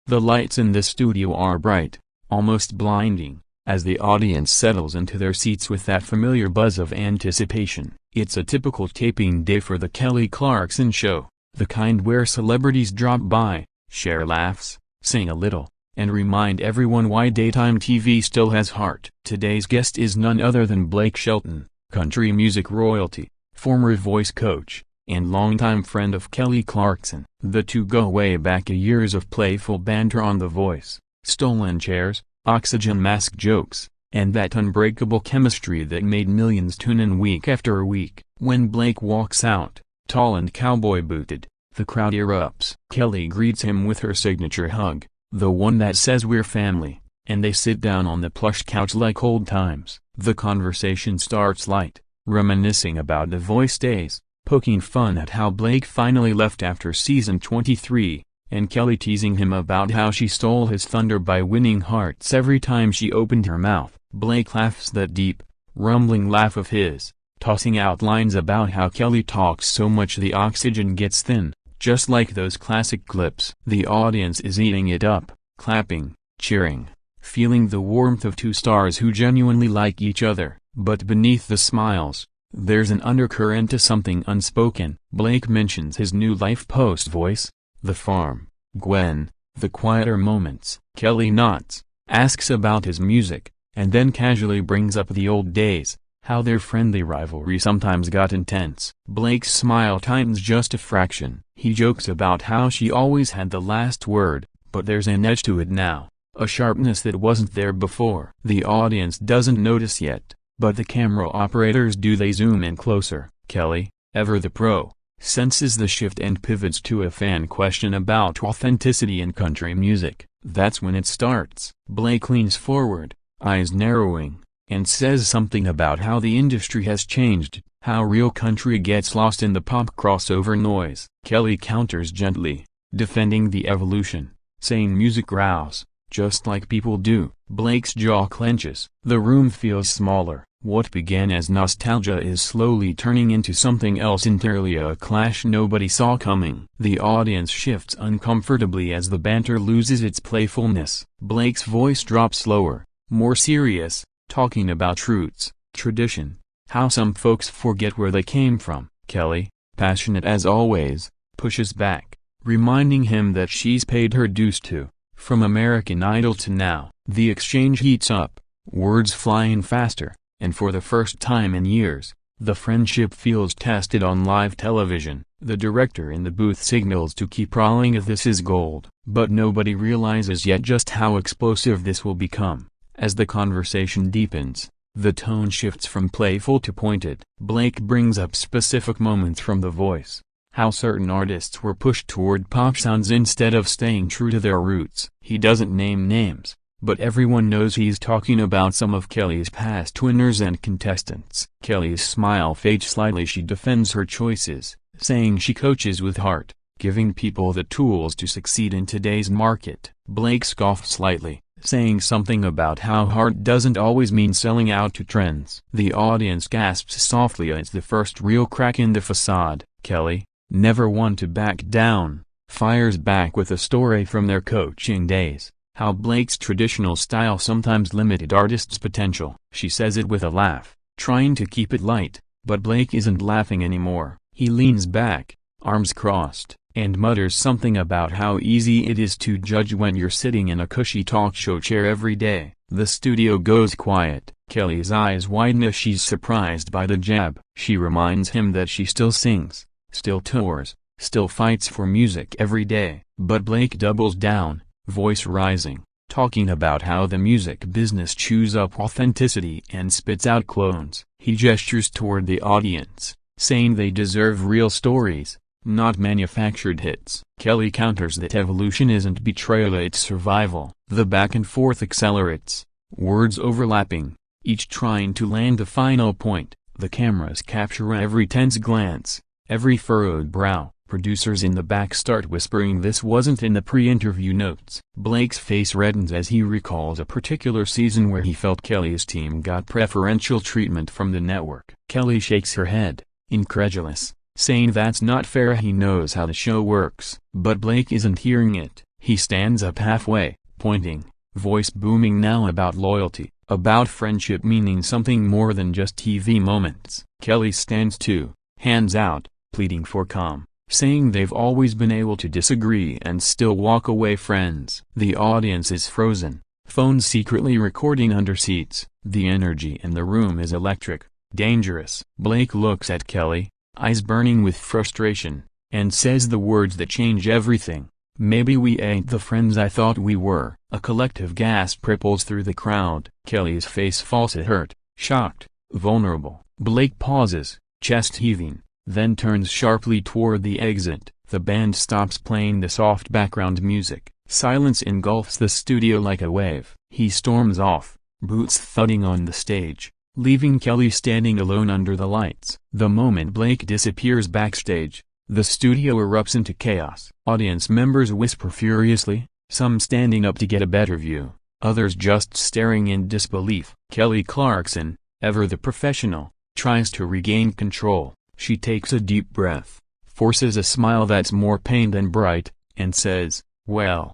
The lights in the studio are bright, almost blinding, as the audience settles into their seats with that familiar buzz of anticipation. It's a typical taping day for the Kelly Clarkson Show, the kind where celebrities drop by, share laughs, sing a little, and remind everyone why daytime TV still has heart. Today's guest is none other than Blake Shelton, country music royalty, former voice coach, and longtime friend of Kelly Clarkson. The two go way back years of playful banter on The Voice, stolen chairs, oxygen mask jokes, and that unbreakable chemistry that made millions tune in week after week. When Blake walks out, tall and cowboy booted, the crowd erupts. Kelly greets him with her signature hug, the one that says "we're family," and they sit down on the plush couch like old times. The conversation starts light, reminiscing about The Voice days, poking fun at how Blake finally left after season 23, and Kelly teasing him about how she stole his thunder by winning hearts every time she opened her mouth. Blake laughs that deep, rumbling laugh of his, tossing out lines about how Kelly talks so much the oxygen gets thin, just like those classic clips. The audience is eating it up, clapping, cheering, feeling the warmth of two stars who genuinely like each other. But beneath the smiles, there's an undercurrent to something unspoken. Blake mentions his new life post-Voice, the farm, Gwen, the quieter moments. Kelly nods, asks about his music, and then casually brings up the old days, how their friendly rivalry sometimes got intense. Blake's smile tightens just a fraction. He jokes about how she always had the last word, but there's an edge to it now, a sharpness that wasn't there before. The audience doesn't notice yet, but the camera operators do. They zoom in closer. Kelly, ever the pro, senses the shift and pivots to a fan question about authenticity in country music. That's when it starts. Blake leans forward, eyes narrowing, and says something about how the industry has changed, how real country gets lost in the pop crossover noise. Kelly counters gently, defending the evolution, saying music grows, just like people do. Blake's jaw clenches. The room feels smaller. What began as nostalgia is slowly turning into something else entirely, a clash nobody saw coming. The audience shifts uncomfortably as the banter loses its playfulness. Blake's voice drops lower, more serious, talking about roots, tradition, how some folks forget where they came from. Kelly, passionate as always, pushes back, reminding him that she's paid her dues too. From American Idol to now, the exchange heats up, words flying faster, and for the first time in years, the friendship feels tested on live television. The director in the booth signals to keep rolling if this is gold, but nobody realizes yet just how explosive this will become. As the conversation deepens, the tone shifts from playful to pointed. Blake brings up specific moments from The Voice, how certain artists were pushed toward pop sounds instead of staying true to their roots. He doesn't name names, but everyone knows he's talking about some of Kelly's past winners and contestants. Kelly's smile fades slightly. She defends her choices, saying she coaches with heart, giving people the tools to succeed in today's market. Blake scoffs slightly, saying something about how heart doesn't always mean selling out to trends. The audience gasps softly. It's the first real crack in the facade. Kelly, never one to back down, fires back with a story from their coaching days, how Blake's traditional style sometimes limited artists' potential. She says it with a laugh, trying to keep it light, but Blake isn't laughing anymore. He leans back, arms crossed, and mutters something about how easy it is to judge when you're sitting in a cushy talk show chair every day. The studio goes quiet. Kelly's eyes widen as she's surprised by the jab. She reminds him that she still sings, still tours, still fights for music every day. But Blake doubles down, voice rising, talking about how the music business chews up authenticity and spits out clones. He gestures toward the audience, saying they deserve real stories, not manufactured hits. Kelly counters that evolution isn't betrayal, it's survival. The back and forth accelerates, words overlapping, each trying to land the final point. The cameras capture every tense glance, every furrowed brow. Producers in the back start whispering this wasn't in the pre-interview notes. Blake's face reddens as he recalls a particular season where he felt Kelly's team got preferential treatment from the network. Kelly shakes her head, incredulous, saying that's not fair. He knows how the show works. But Blake isn't hearing it. He stands up halfway, pointing, voice booming now about loyalty, about friendship meaning something more than just TV moments. Kelly stands too, hands out, pleading for calm, saying they've always been able to disagree and still walk away friends. The audience is frozen, phones secretly recording under seats. The energy in the room is electric, dangerous. Blake looks at Kelly, eyes burning with frustration, and says the words that change everything. "Maybe we ain't the friends I thought we were." A collective gasp ripples through the crowd. Kelly's face falls hurt, shocked, vulnerable. Blake pauses, chest heaving, then turns sharply toward the exit. The band stops playing the soft background music. Silence engulfs the studio like a wave. He storms off, boots thudding on the stage, leaving Kelly standing alone under the lights. The moment Blake disappears backstage, the studio erupts into chaos. Audience members whisper furiously, some standing up to get a better view, others just staring in disbelief. Kelly Clarkson, ever the professional, tries to regain control. She takes a deep breath, forces a smile that's more pain than bright, and says, "Well,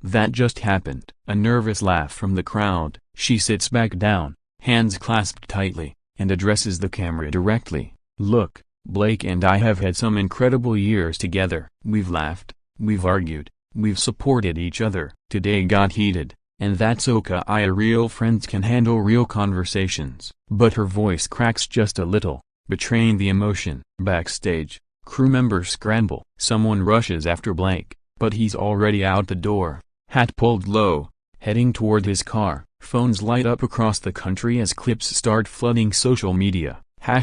that just happened." A nervous laugh from the crowd. She sits back down, hands clasped tightly, and addresses the camera directly. "Look, Blake and I have had some incredible years together. We've laughed, we've argued, we've supported each other. Today got heated, and that's okay. Real friends can handle real conversations." But her voice cracks just a little, betraying the emotion. Backstage, crew members scramble. Someone rushes after Blake, but he's already out the door, hat pulled low, heading toward his car. Phones light up across the country as clips start flooding social media.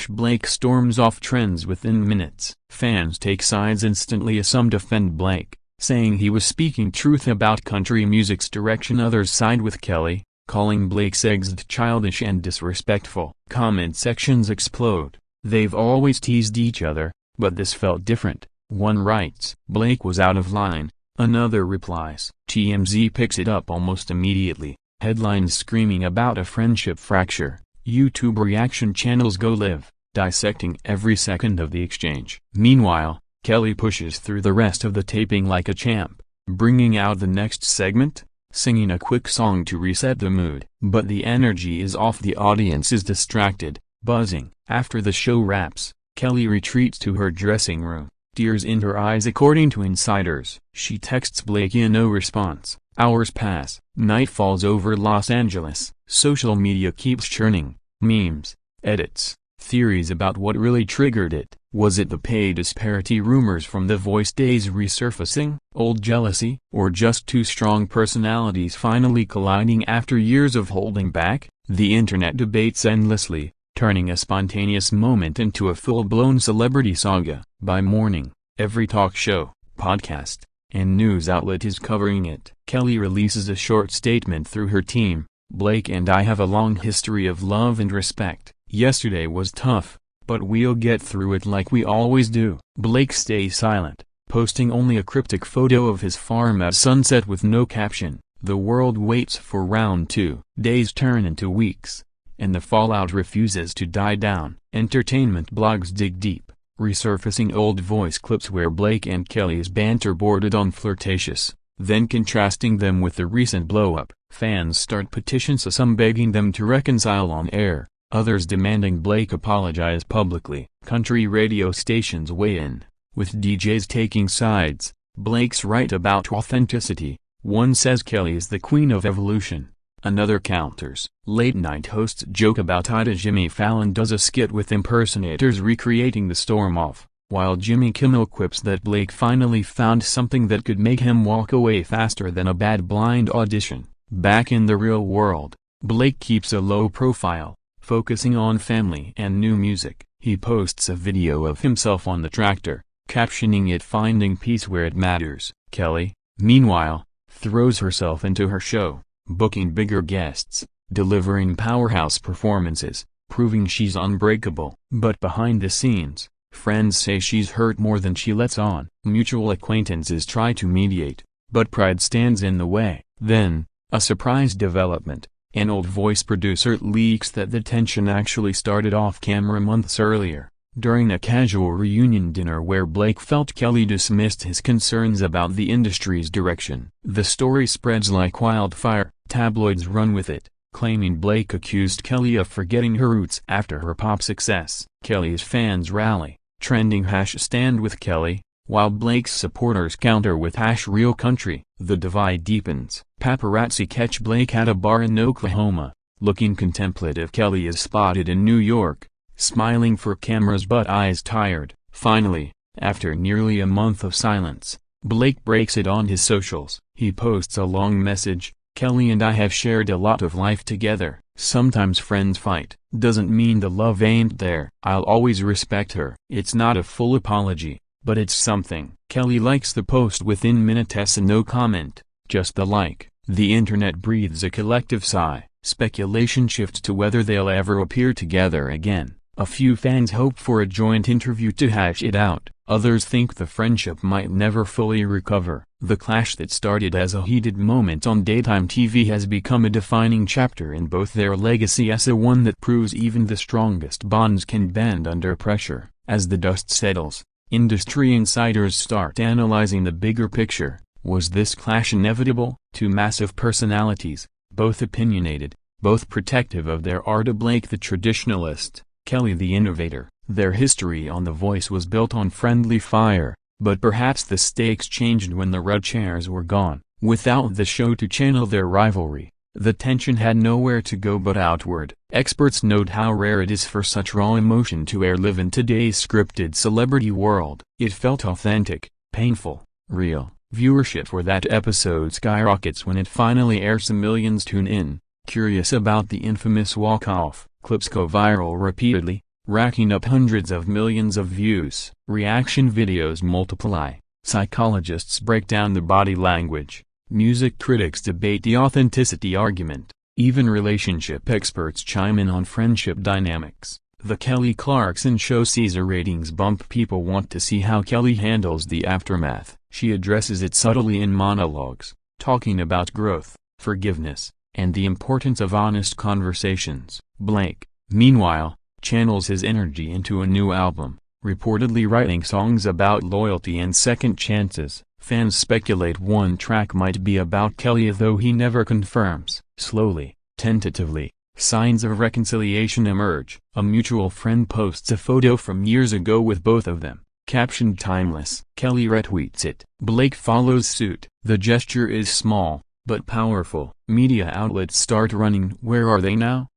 Blake storms off trends within minutes. Fans take sides instantly as some defend Blake, saying he was speaking truth about country music's direction. Others side with Kelly, calling Blake's exit childish and disrespectful. Comment sections explode. "They've always teased each other, but this felt different," one writes. "Blake was out of line," another replies. TMZ picks it up almost immediately, headlines screaming about a friendship fracture. YouTube reaction channels go live, dissecting every second of the exchange. Meanwhile, Kelly pushes through the rest of the taping like a champ, bringing out the next segment, singing a quick song to reset the mood. But the energy is off. The audience is distracted, buzzing. After the show wraps, Kelly retreats to her dressing room, tears in her eyes according to insiders. She texts Blake in no response. Hours pass. Night falls over Los Angeles. Social media keeps churning. Memes, edits, theories about what really triggered it. Was it the pay disparity rumors from The Voice days resurfacing? Old jealousy? Or just two strong personalities finally colliding after years of holding back? The internet debates endlessly, turning a spontaneous moment into a full-blown celebrity saga. By morning, every talk show, podcast, and news outlet is covering it. Kelly releases a short statement through her team. "Blake and I have a long history of love and respect. Yesterday was tough, but we'll get through it like we always do." Blake stays silent, posting only a cryptic photo of his farm at sunset with no caption. The world waits for round 2. Days turn into weeks, and the fallout refuses to die down. Entertainment blogs dig deep, resurfacing old voice clips where Blake and Kelly's banter bordered on flirtatious, then contrasting them with the recent blow-up. Fans start petitions, some begging them to reconcile on air, others demanding Blake apologize publicly. Country radio stations weigh in, with DJs taking sides. Blake's right about authenticity. One says Kelly is the queen of evolution. Another counters. Late-night hosts joke about how Jimmy Fallon does a skit with impersonators recreating the storm-off, while Jimmy Kimmel quips that Blake finally found something that could make him walk away faster than a bad blind audition. Back in the real world, Blake keeps a low profile, focusing on family and new music. He posts a video of himself on the tractor, captioning it "Finding Peace Where It Matters." Kelly, meanwhile, throws herself into her show, booking bigger guests, delivering powerhouse performances, proving she's unbreakable. But behind the scenes, friends say she's hurt more than she lets on. Mutual acquaintances try to mediate, but pride stands in the way. Then, a surprise development. An old Voice producer leaks that the tension actually started off camera months earlier. during a casual reunion dinner where Blake felt Kelly dismissed his concerns about the industry's direction. The story spreads like wildfire, tabloids run with it, claiming Blake accused Kelly of forgetting her roots after her pop success. Kelly's fans rally, trending #StandWithKelly, while Blake's supporters counter with #RealCountry. The divide deepens. Paparazzi catch Blake at a bar in Oklahoma, looking contemplative. Kelly is spotted in New York, smiling for cameras but eyes tired. Finally, after nearly a month of silence, Blake breaks it on his socials. He posts a long message: "Kelly and I have shared a lot of life together. Sometimes friends fight. Doesn't mean the love ain't there. I'll always respect her." It's not a full apology, but it's something. Kelly likes the post within minutes and no comment, just the like. The internet breathes a collective sigh. Speculation shifts to whether they'll ever appear together again. A few fans hope for a joint interview to hash it out. Others think the friendship might never fully recover. The clash that started as a heated moment on daytime TV has become a defining chapter in both their legacies, a one that proves even the strongest bonds can bend under pressure. As the dust settles, industry insiders start analyzing the bigger picture. Was this clash inevitable? Two massive personalities, both opinionated, both protective of their art. Blake the traditionalist, Kelly the innovator. Their history on The Voice was built on friendly fire, but perhaps the stakes changed when the red chairs were gone. Without the show to channel their rivalry, the tension had nowhere to go but outward. Experts note how rare it is for such raw emotion to live in today's scripted celebrity world. It felt authentic, painful, real. Viewership for that episode skyrockets when it finally airs. Millions tune in, curious about the infamous walk-off. Clips go viral repeatedly, racking up hundreds of millions of views. Reaction videos multiply. Psychologists break down the body language. Music critics debate the authenticity argument. Even relationship experts chime in on friendship dynamics. The Kelly Clarkson Show sees a ratings bump. People want to see how Kelly handles the aftermath. She addresses it subtly in monologues, talking about growth, forgiveness, and the importance of honest conversations. Blake, meanwhile, channels his energy into a new album, reportedly writing songs about loyalty and second chances. Fans speculate one track might be about Kelly, though he never confirms. Slowly, tentatively, signs of reconciliation emerge. A mutual friend posts a photo from years ago with both of them, captioned "Timeless." Kelly retweets it. Blake follows suit. The gesture is small, but powerful. Media outlets start running "Where are they now?"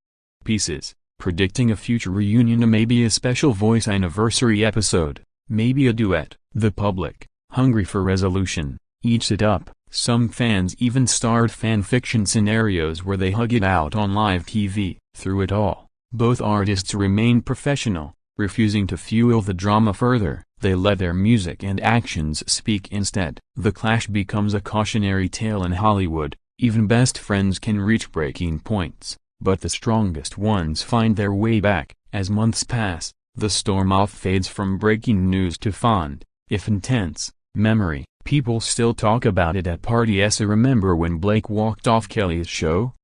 pieces, predicting a future reunion, maybe a special Voice anniversary episode, maybe a duet. The public, hungry for resolution, eats it up. Some fans even starred fan fiction scenarios where they hug it out on live TV. Through it all, both artists remain professional, refusing to fuel the drama further. They let their music and actions speak instead. The clash becomes a cautionary tale in Hollywood. Even best friends can reach breaking points, but the strongest ones find their way back. As months pass, the storm off fades from breaking news to fond, if intense, memory. People still talk about it at parties. Remember when Blake walked off Kelly's show?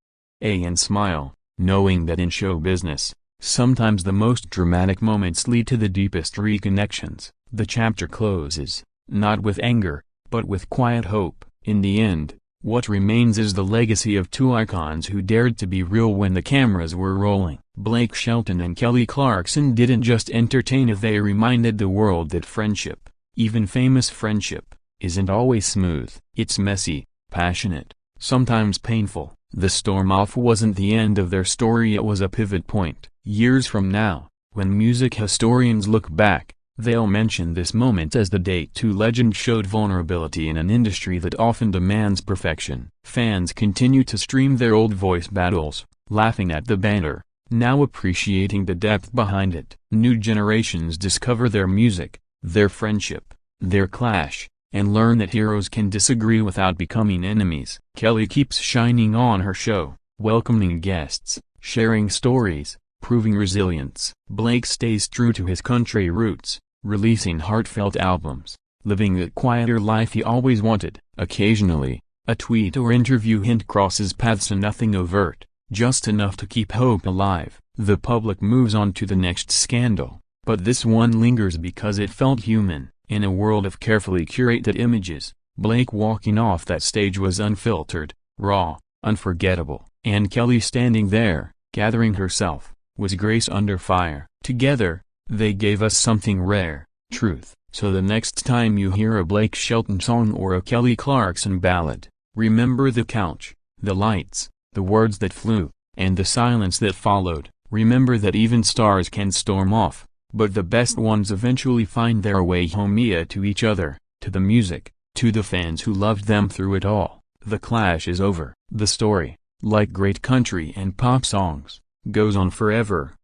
And smile, knowing that in show business, sometimes the most dramatic moments lead to the deepest reconnections. The chapter closes, not with anger, but with quiet hope. In the end, what remains is the legacy of two icons who dared to be real when the cameras were rolling. Blake Shelton and Kelly Clarkson didn't just entertain, they reminded the world that friendship, even famous friendship, isn't always smooth. It's messy, passionate, sometimes painful. The storm-off wasn't the end of their story, it was a pivot point. Years from now, when music historians look back, they'll mention this moment as the date two legends showed vulnerability in an industry that often demands perfection. Fans continue to stream their old voice battles, laughing at the banter, now appreciating the depth behind it. New generations discover their music, their friendship, their clash, and learn that heroes can disagree without becoming enemies. Kelly keeps shining on her show, welcoming guests, sharing stories, proving resilience. Blake stays true to his country roots, releasing heartfelt albums, living that quieter life he always wanted. Occasionally, a tweet or interview hint crosses paths, and nothing overt, just enough to keep hope alive. The public moves on to the next scandal, But this one lingers because it felt human. In a world of carefully curated images, Blake walking off that stage was unfiltered, raw, unforgettable. And Kelly standing there, gathering herself, was grace under fire. Together, they gave us something rare, truth. So the next time you hear a Blake Shelton song or a Kelly Clarkson ballad, remember the couch, the lights, the words that flew, and the silence that followed. Remember that even stars can storm off, but the best ones eventually find their way home. To each other, to the music, to the fans who loved them through it all. The clash is over. The story, like great country and pop songs, goes on forever.